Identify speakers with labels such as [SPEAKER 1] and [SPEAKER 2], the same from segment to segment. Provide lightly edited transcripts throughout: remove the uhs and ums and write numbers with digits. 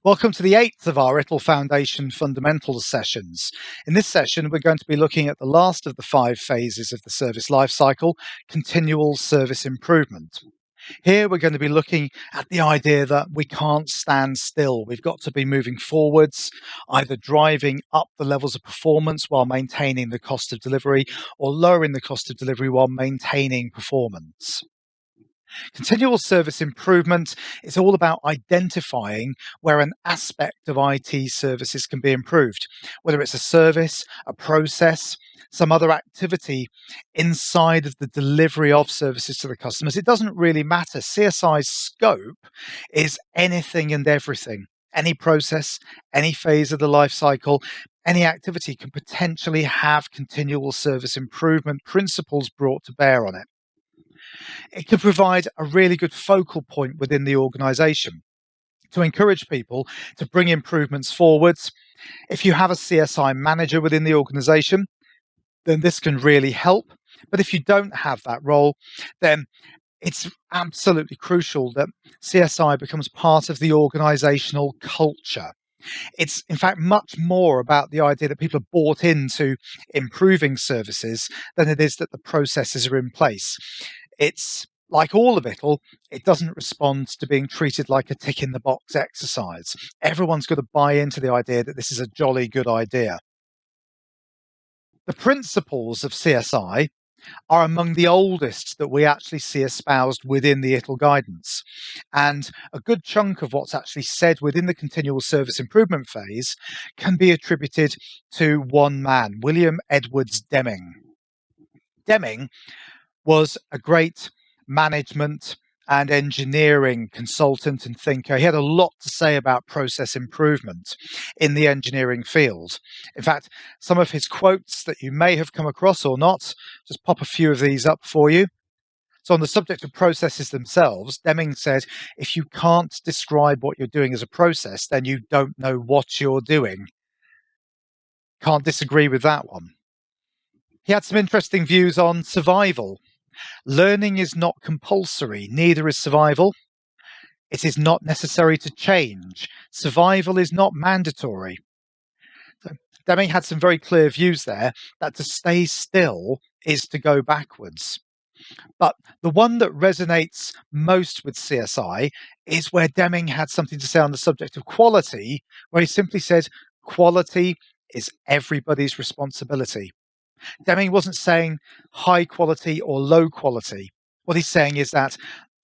[SPEAKER 1] Welcome to the 8th of our ITIL Foundation Fundamentals sessions. In this session, we're going to be looking at the last of the 5 phases of the service lifecycle, continual service improvement. Here, we're going to be looking at the idea that we can't stand still. We've got to be moving forwards, either driving up the levels of performance while maintaining the cost of delivery, or lowering the cost of delivery while maintaining performance. Continual service improvement is all about identifying where an aspect of IT services can be improved, whether it's a service, a process, some other activity inside of the delivery of services to the customers. It doesn't really matter. CSI's scope is anything and everything. Any process, any phase of the life cycle, any activity can potentially have continual service improvement principles brought to bear on it. It can provide a really good focal point within the organization to encourage people to bring improvements forwards. If you have a CSI manager within the organization, then this can really help. But if you don't have that role, then it's absolutely crucial that CSI becomes part of the organizational culture. It's, in fact, much more about the idea that people are bought into improving services than it is that the processes are in place. It's like all of it doesn't respond to being treated like a tick in the box exercise. Everyone's got to buy into the idea that this is a jolly good idea. The principles of CSI are among the oldest that we actually see espoused within the ITIL guidance. And a good chunk of what's actually said within the continual service improvement phase can be attributed to one man, William Edwards Deming. Deming was a great management and engineering consultant and thinker. He had a lot to say about process improvement in the engineering field. In fact, some of his quotes that you may have come across or not, just pop a few of these up for you. So on the subject of processes themselves, Deming said, if you can't describe what you're doing as a process, then you don't know what you're doing. Can't disagree with that one. He had some interesting views on survival. Learning is not compulsory, neither is survival. It is not necessary to change. Survival is not mandatory. So Deming had some very clear views there that to stay still is to go backwards. But the one that resonates most with CSI is where Deming had something to say on the subject of quality, where he simply said, quality is everybody's responsibility. Deming wasn't saying high quality or low quality. What he's saying is that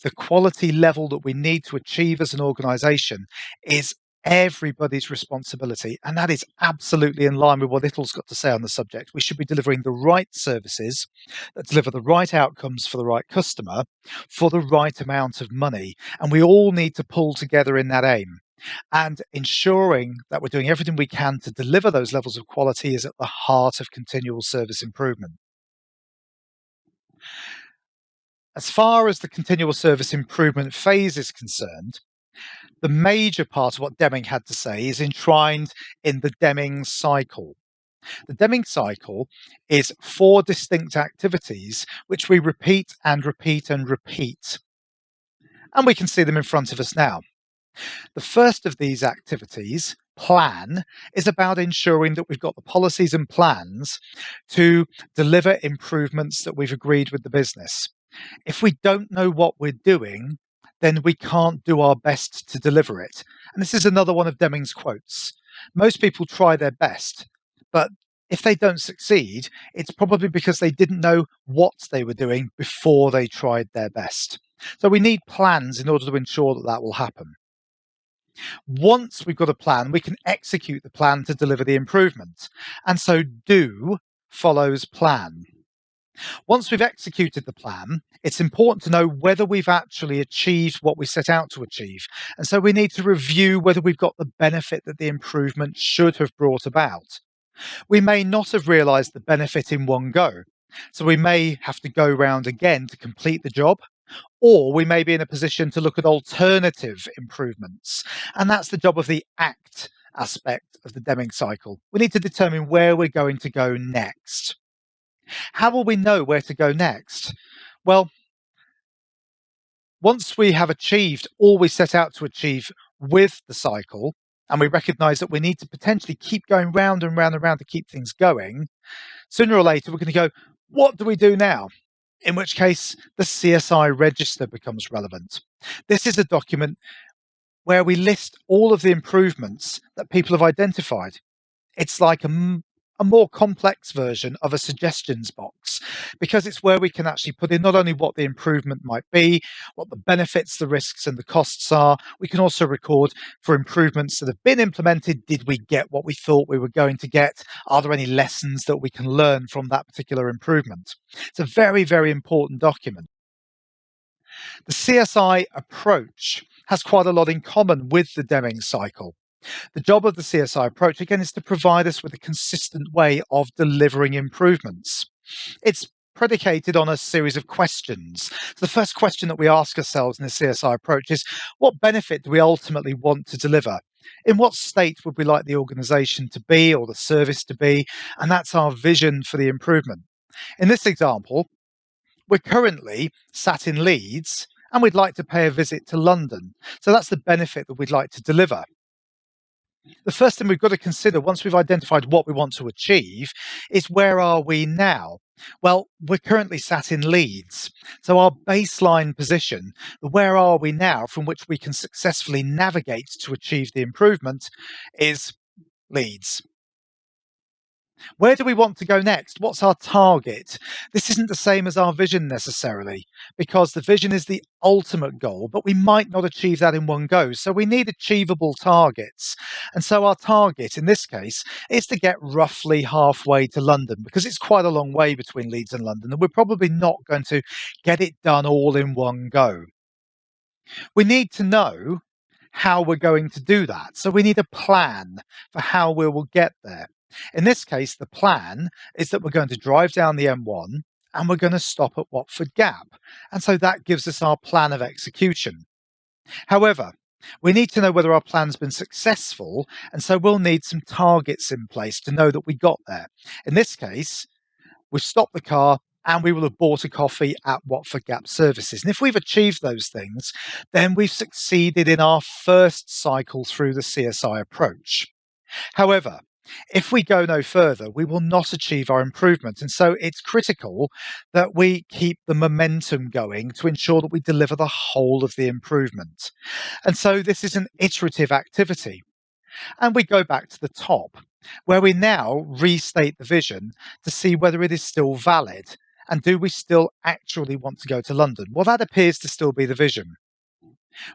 [SPEAKER 1] the quality level that we need to achieve as an organization is everybody's responsibility. And that is absolutely in line with what ITIL's got to say on the subject. We should be delivering the right services that deliver the right outcomes for the right customer for the right amount of money. And we all need to pull together in that aim. And ensuring that we're doing everything we can to deliver those levels of quality is at the heart of continual service improvement. As far as the continual service improvement phase is concerned, the major part of what Deming had to say is enshrined in the Deming cycle. The Deming cycle is 4 distinct activities which we repeat and repeat and repeat. And we can see them in front of us now. The first of these activities, plan, is about ensuring that we've got the policies and plans to deliver improvements that we've agreed with the business. If we don't know what we're doing, then we can't do our best to deliver it. And this is another one of Deming's quotes. Most people try their best, but if they don't succeed, it's probably because they didn't know what they were doing before they tried their best. So we need plans in order to ensure that that will happen. Once we've got a plan, we can execute the plan to deliver the improvement. And so do follows plan. Once we've executed the plan, it's important to know whether we've actually achieved what we set out to achieve. And so we need to review whether we've got the benefit that the improvement should have brought about. We may not have realized the benefit in one go. So we may have to go round again to complete the job, or we may be in a position to look at alternative improvements. And that's the job of the act aspect of the Deming cycle. We need to determine where we're going to go next. How will we know where to go next? Well, once we have achieved all we set out to achieve with the cycle, and we recognize that we need to potentially keep going round and round and round to keep things going, sooner or later we're going to go, what do we do now? In which case the CSI register becomes relevant. This is a document where we list all of the improvements that people have identified. It's like a more complex version of a suggestions box, because it's where we can actually put in not only what the improvement might be, what the benefits, the risks, and the costs are. We can also record for improvements that have been implemented. Did we get what we thought we were going to get? Are there any lessons that we can learn from that particular improvement? It's a very, very important document. The CSI approach has quite a lot in common with the Deming cycle. The job of the CSI approach, again, is to provide us with a consistent way of delivering improvements. It's predicated on a series of questions. So the first question that we ask ourselves in the CSI approach is, what benefit do we ultimately want to deliver? In what state would we like the organisation to be or the service to be? And that's our vision for the improvement. In this example, we're currently sat in Leeds and we'd like to pay a visit to London. So that's the benefit that we'd like to deliver. The first thing we've got to consider once we've identified what we want to achieve is, where are we now? Well, we're currently sat in Leeds. So our baseline position, the where are we now from which we can successfully navigate to achieve the improvement, is Leeds. Where do we want to go next? What's our target? This isn't the same as our vision necessarily, because the vision is the ultimate goal, but we might not achieve that in one go. So we need achievable targets. And so our target in this case is to get roughly halfway to London, because it's quite a long way between Leeds and London, and we're probably not going to get it done all in one go. We need to know how we're going to do that. So we need a plan for how we will get there. In this case, the plan is that we're going to drive down the M1 and we're going to stop at Watford Gap. And so that gives us our plan of execution. However, we need to know whether our plan's been successful, and so we'll need some targets in place to know that we got there. In this case, we've stopped the car and we will have bought a coffee at Watford Gap Services. And if we've achieved those things, then we've succeeded in our first cycle through the CSI approach. However, if we go no further, we will not achieve our improvement. And so it's critical that we keep the momentum going to ensure that we deliver the whole of the improvement. And so this is an iterative activity. And we go back to the top, where we now restate the vision to see whether it is still valid. And do we still actually want to go to London? Well, that appears to still be the vision.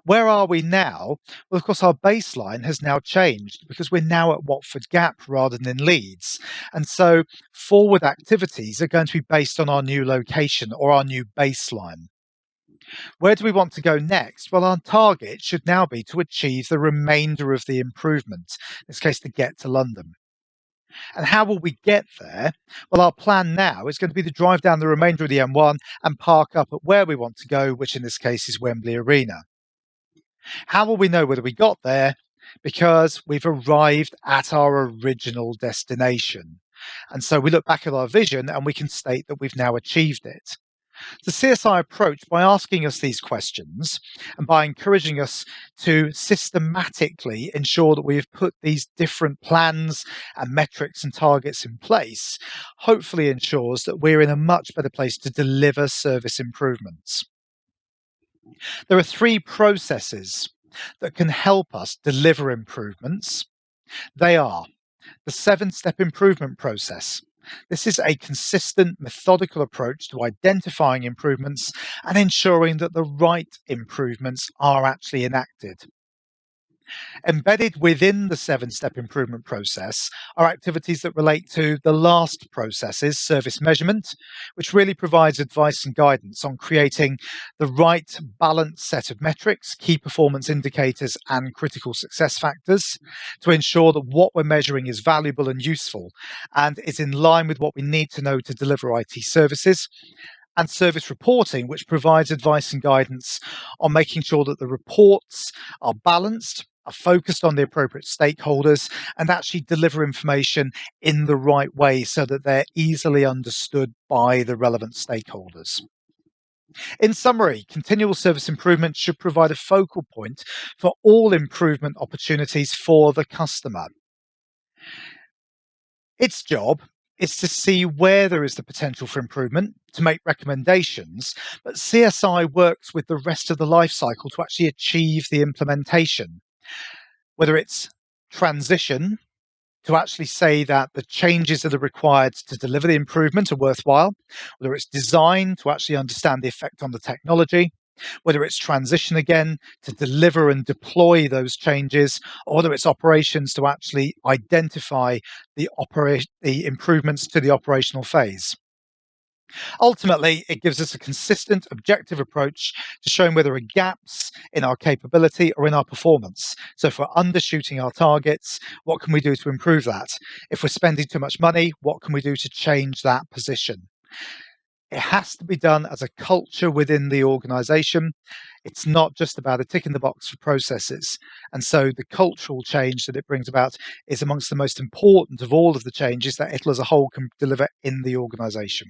[SPEAKER 1] Where are we now? Well, of course, our baseline has now changed because we're now at Watford Gap rather than in Leeds. And so forward activities are going to be based on our new location or our new baseline. Where do we want to go next? Well, our target should now be to achieve the remainder of the improvement, in this case, to get to London. And how will we get there? Well, our plan now is going to be to drive down the remainder of the M1 and park up at where we want to go, which in this case is Wembley Arena. How will we know whether we got there? Because we've arrived at our original destination. And so we look back at our vision and we can state that we've now achieved it. The CSI approach, by asking us these questions and by encouraging us to systematically ensure that we have put these different plans and metrics and targets in place, hopefully ensures that we're in a much better place to deliver service improvements. There are three processes that can help us deliver improvements. They are the 7-step improvement process. This is a consistent, methodical approach to identifying improvements and ensuring that the right improvements are actually enacted. Embedded within the 7-step improvement process are activities that relate to the last processes, service measurement, which really provides advice and guidance on creating the right balanced set of metrics, key performance indicators, and critical success factors to ensure that what we're measuring is valuable and useful and is in line with what we need to know to deliver IT services. And service reporting, which provides advice and guidance on making sure that the reports are balanced, are focused on the appropriate stakeholders, and actually deliver information in the right way so that they're easily understood by the relevant stakeholders. In summary, continual service improvement should provide a focal point for all improvement opportunities for the customer. Its job is to see where there is the potential for improvement, to make recommendations, but CSI works with the rest of the life cycle to actually achieve the implementation. Whether it's transition, to actually say that the changes that are required to deliver the improvement are worthwhile, whether it's design to actually understand the effect on the technology, whether it's transition again to deliver and deploy those changes, or whether it's operations to actually identify the improvements to the operational phase. Ultimately, it gives us a consistent, objective approach to showing where there are gaps in our capability or in our performance. So, if we're undershooting our targets, what can we do to improve that? If we're spending too much money, what can we do to change that position? It has to be done as a culture within the organization. It's not just about a tick in the box for processes. And so the cultural change that it brings about is amongst the most important of all of the changes that ITIL as a whole can deliver in the organization.